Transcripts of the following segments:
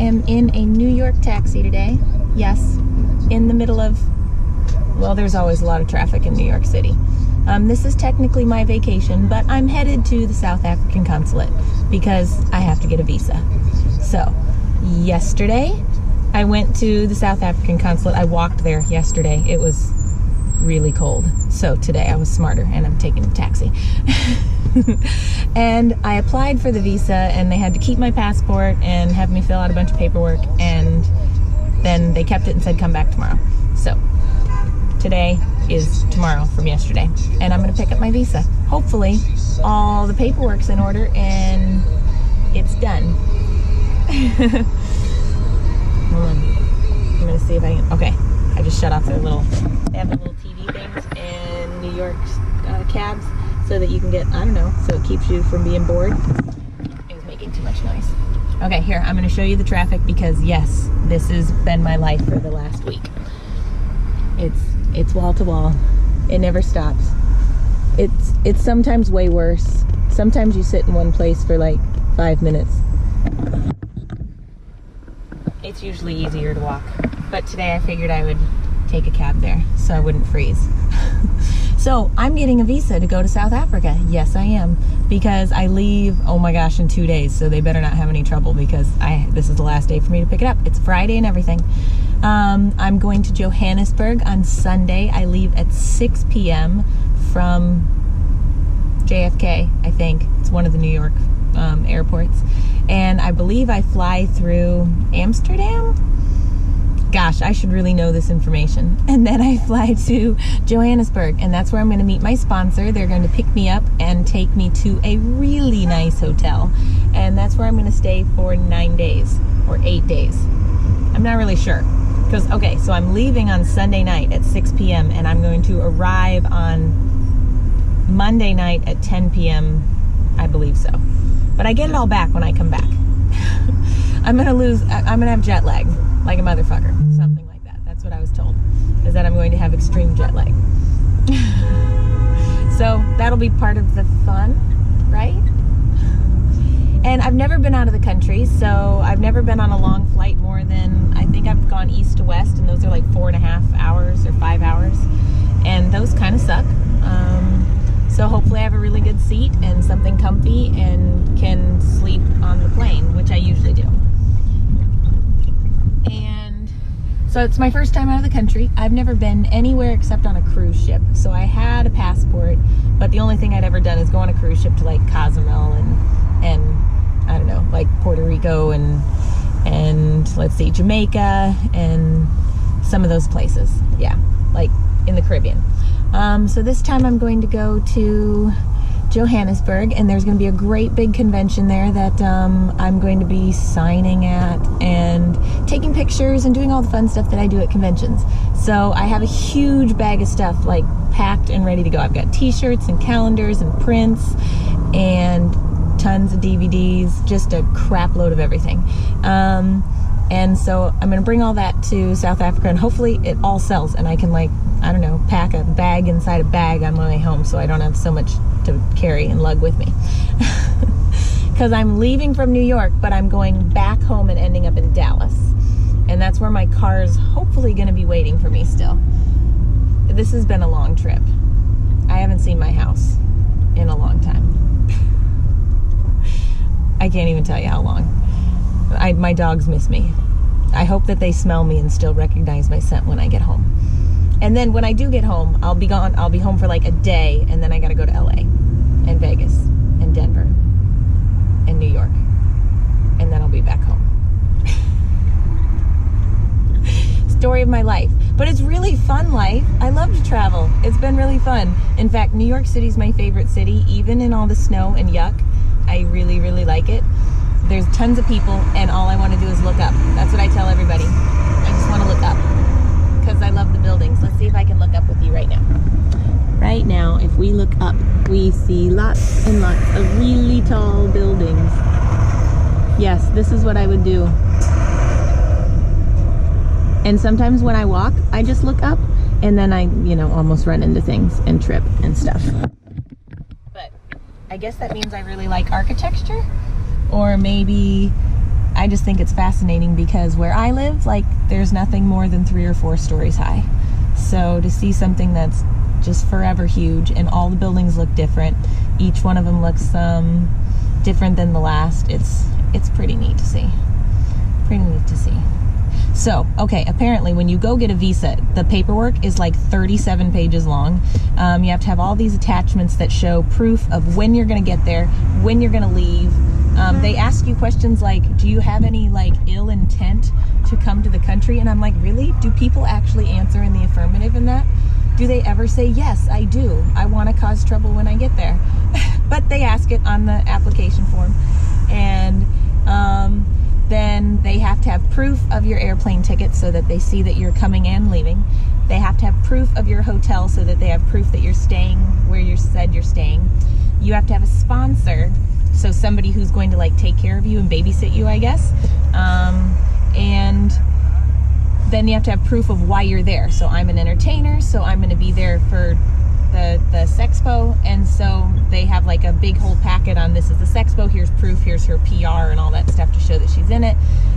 am in a New York taxi today. Yes, in the middle of, well, there's always a lot of traffic in New York City. This is technically my vacation, but I'm headed to the South African consulate because I have to get a visa. So, yesterday, I went to the South African consulate. I walked there yesterday. It was really cold. So today I was smarter and I'm taking a taxi. And I applied for the visa and they had to keep my passport and have me fill out a bunch of paperwork, and then they kept it and said come back tomorrow. So today is tomorrow from yesterday, and I'm gonna pick up my visa. Hopefully all the paperwork's in order and it's done. Hold on, I'm gonna see if I can, okay, I just shut off their little, they have the little TV things in New York cabs so that you can get, I don't know, so it keeps you from being bored. It was making too much noise. Okay, here, I'm gonna show you the traffic because yes, this has been my life for the last week. It's wall to wall. It never stops. It's sometimes way worse. Sometimes you sit in one place for like 5 minutes. It's usually easier to walk, but today I figured I would take a cab there so I wouldn't freeze. So I'm getting a visa to go to South Africa. Yes, I am, because I leave, oh my gosh, in 2 days, so they better not have any trouble because this is the last day for me to pick it up. It's Friday and everything. I'm going to Johannesburg on Sunday. I leave at 6 p.m. from JFK, I think. It's one of the New York airports. And I believe I fly through Amsterdam. Gosh, I should really know this information. And then I fly to Johannesburg, and that's where I'm going to meet my sponsor. They're going to pick me up and take me to a really nice hotel. And that's where I'm going to stay for 9 days or 8 days. I'm not really sure. Because, okay, so I'm leaving on Sunday night at 6 p.m. and I'm going to arrive on Monday night at 10 p.m. I believe so. But I get it all back when I come back. I'm going to have jet lag like a motherfucker. Something like that. That's what I was told. Is that I'm going to have extreme jet lag. So that'll be part of the fun, right? And I've never been out of the country, so I've never been on a long flight more than, I think I've gone east to west, and those are like 4.5 hours or 5 hours. And those kind of suck. So hopefully I have a really good seat and something comfy and can sleep on the plane, which I usually do. And so it's my first time out of the country. I've never been anywhere except on a cruise ship. So I had a passport, but the only thing I'd ever done is go on a cruise ship to like Cozumel and I don't know, like Puerto Rico and let's see, Jamaica and some of those places. Yeah, like in the Caribbean. So this time I'm going to go to Johannesburg, and there's going to be a great big convention there that I'm going to be signing at and taking pictures and doing all the fun stuff that I do at conventions. So I have a huge bag of stuff like packed and ready to go. I've got t-shirts and calendars and prints and tons of DVDs, just a crap load of everything. And so I'm going to bring all that to South Africa, and hopefully it all sells and I can, like, I don't know, pack a bag inside a bag on my way home so I don't have so much to carry and lug with me. Because I'm leaving from New York, but I'm going back home and ending up in Dallas. And that's where my car's hopefully going to be waiting for me still. This has been a long trip. I haven't seen my house in a long time. I can't even tell you how long. My dogs miss me. I hope that they smell me and still recognize my scent when I get home. And then when I do get home, I'll be gone. I'll be home for like a day, and then I gotta go to LA and Vegas and Denver and New York, and then I'll be back home. Story of my life. But it's really fun life. I love to travel. It's been really fun. In fact, New York City's my favorite city, even in all the snow and yuck. I really, really like it. There's tons of people, and all I want to do is look up. That's what I tell everybody. I just want to look up because I love the buildings. Let's see if I can look up with you right now. Right now, if we look up, we see lots and lots of really tall buildings. Yes, this is what I would do. And sometimes when I walk, I just look up, and then I, almost run into things and trip and stuff. But I guess that means I really like architecture. Or maybe I just think it's fascinating because where I live, like, there's nothing more than 3 or 4 stories high. So to see something that's just forever huge and all the buildings look different, each one of them looks different than the last, it's pretty neat to see. Pretty neat to see. So, okay, apparently when you go get a visa, the paperwork is like 37 pages long. You have to have all these attachments that show proof of when you're going to get there, when you're going to leave. They ask you questions like, do you have any like ill intent to come to the country? And I'm like, really? Do people actually answer in the affirmative in that? Do they ever say, yes, I do. I want to cause trouble when I get there. But they ask it on the application form. And then they have to have proof of your airplane ticket so that they see that you're coming and leaving. They have to have proof of your hotel so that they have proof that you're staying where you said you're staying. You have to have a sponsor, so somebody who's going to like take care of you and babysit you, I guess. And then you have to have proof of why you're there. So I'm an entertainer, so I'm going to be there for the Sexpo, and so they have like a big whole packet on this is the Sexpo, here's proof, here's her PR and all that stuff to show that she's in it,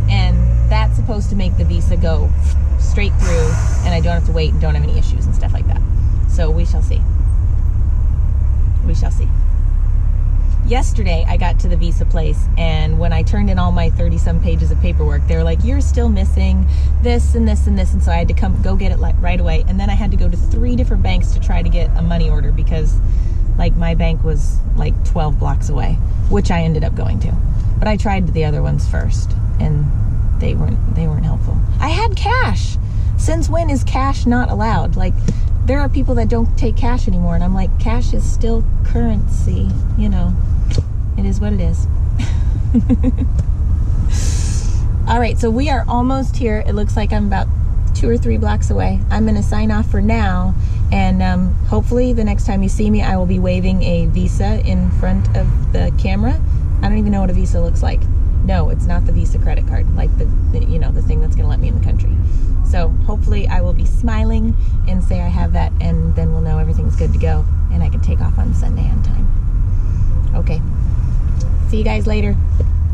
and that's supposed to make the visa go straight through and I don't have to wait and don't have any issues and stuff like that. So we shall see. We shall see. Yesterday I got to the visa place, and when I turned in all my 30-some pages of paperwork, they were like, you're still missing this and this and this, and so I had to go get it like right away. And then I had to go to 3 different banks to try to get a money order because like my bank was like 12 blocks away, which I ended up going to. But I tried the other ones first and they weren't helpful. I had cash. Since when is cash not allowed? Like, there are people that don't take cash anymore, and I'm like, cash is still currency, you know. It is what it is. All right, so we are almost here. It looks like I'm about 2 or 3 blocks away. I'm going to sign off for now, and hopefully the next time you see me, I will be waving a visa in front of the camera. I don't even know what a visa looks like. No, it's not the Visa credit card, like the you know, the thing that's going to let me in the country. So hopefully I will be smiling and say I have that, and then we'll know everything's good to go, and I can take off on Sunday on time. Okay. See you guys later.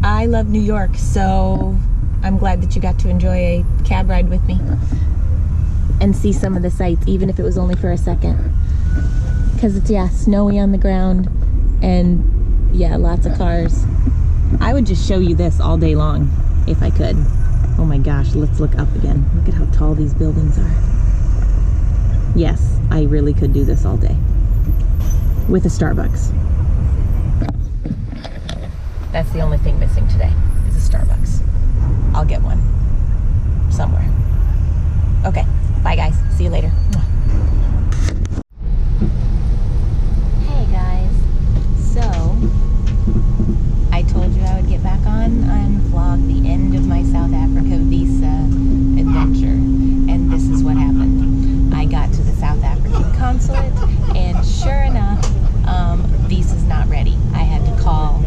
I love New York, so I'm glad that you got to enjoy a cab ride with me and see some of the sights, even if it was only for a second. Because it's, yeah, snowy on the ground and, yeah, lots of cars. I would just show you this all day long if I could. Oh my gosh, let's look up again. Look at how tall these buildings are. Yes, I really could do this all day. With a Starbucks. That's the only thing missing today, is a Starbucks. I'll get one somewhere. Okay, bye guys. See you later. Hey guys. So, I told you I would get back on and vlog the end of my South Africa visa adventure. And this is what happened. I got to the South African consulate, and sure enough, visa's not ready. I had to call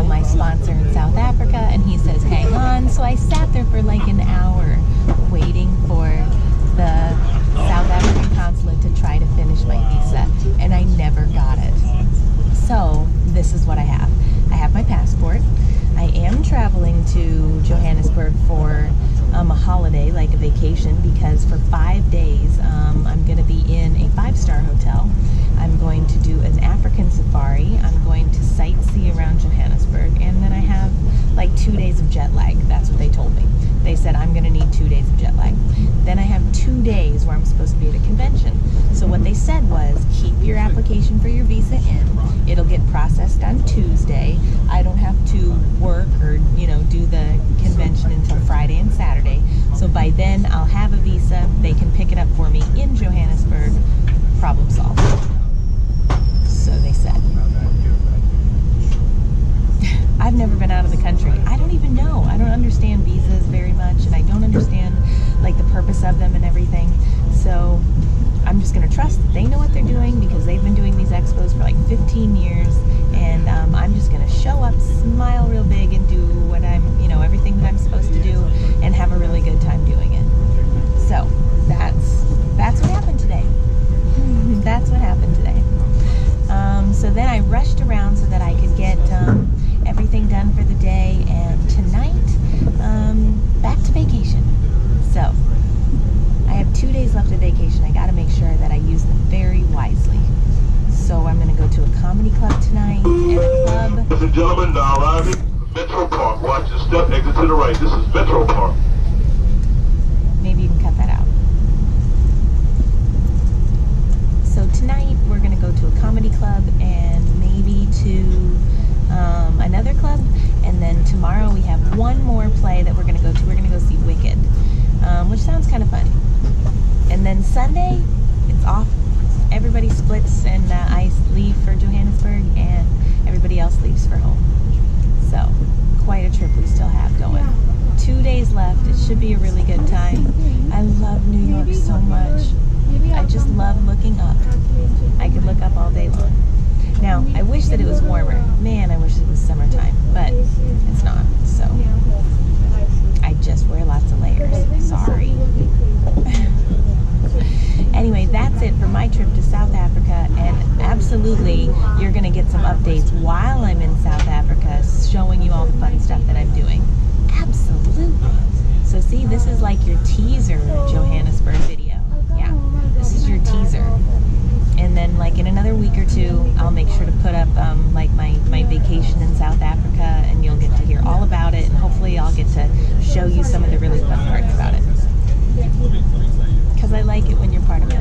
my sponsor in South Africa, and he says hang on. So I sat there for like an hour waiting for the South African consulate to try to finish my visa, and I never got it. So this is what I have. I have my passport. I am traveling to Johannesburg for a holiday, like a vacation, because for 5 days I'm going to be in a 5-star hotel. I'm going to do an African safari. I'm going to sightsee around Johannesburg, and then I have like 2 days of jet lag. That's what they told me. They said I'm going to need 2 days of jet lag. Then I have 2 days where I'm supposed to be at a convention. So what they said was, keep your application for your visa in. It'll get processed on Tuesday. I don't have to work or, you know, do the convention until Friday and Saturday. So by then I'll have a visa. They can pick it up for me in Johannesburg. Problem solved. So they said. I've never been out of the country. I don't even know. I don't understand visas very much, and I don't understand like the purpose of them and everything. So I'm just going to trust that they know what they're doing, because they've been doing these expos for like 15 years, and I'm just going to show up, smile real big, and do what I'm, you know, everything that I'm supposed to do, and have a really good time doing it. So that's what happened today. That's what happened today. So then I rushed around so that I could get everything done for the day, and tonight Ladies and gentlemen, now arriving Metro Park. Watch the step, exit to the right. This is Metro Park. Maybe you can cut that out. So tonight we're going to go to a comedy club and maybe to another club. And then tomorrow we have one more play that we're going to go to. We're going to go see Wicked, which sounds kind of fun. And then Sunday, it's off. Everybody splits and I leave for Johannesburg and everybody else leaves for home. So quite a trip we still have going. 2 days left. It should be a really good time. I love New York so much. I just love looking up. I could look up all day long. Now, I wish that it was warmer. Man, I wish it was summertime, but it's not. So I just wear lots of layers. Sorry. Anyway, that's it for my trip to South Africa, and absolutely you're going to get some updates while I'm in South Africa, showing you all the fun stuff that I'm doing. Absolutely. So see, this is like your teaser Johannesburg video. Yeah, this is your teaser. And then like in another week or two, I'll make sure to put up like my vacation in South Africa, and you'll get to hear all about it, and hopefully I'll get to show you some of the really fun parts about it. Because I like it when you're part of my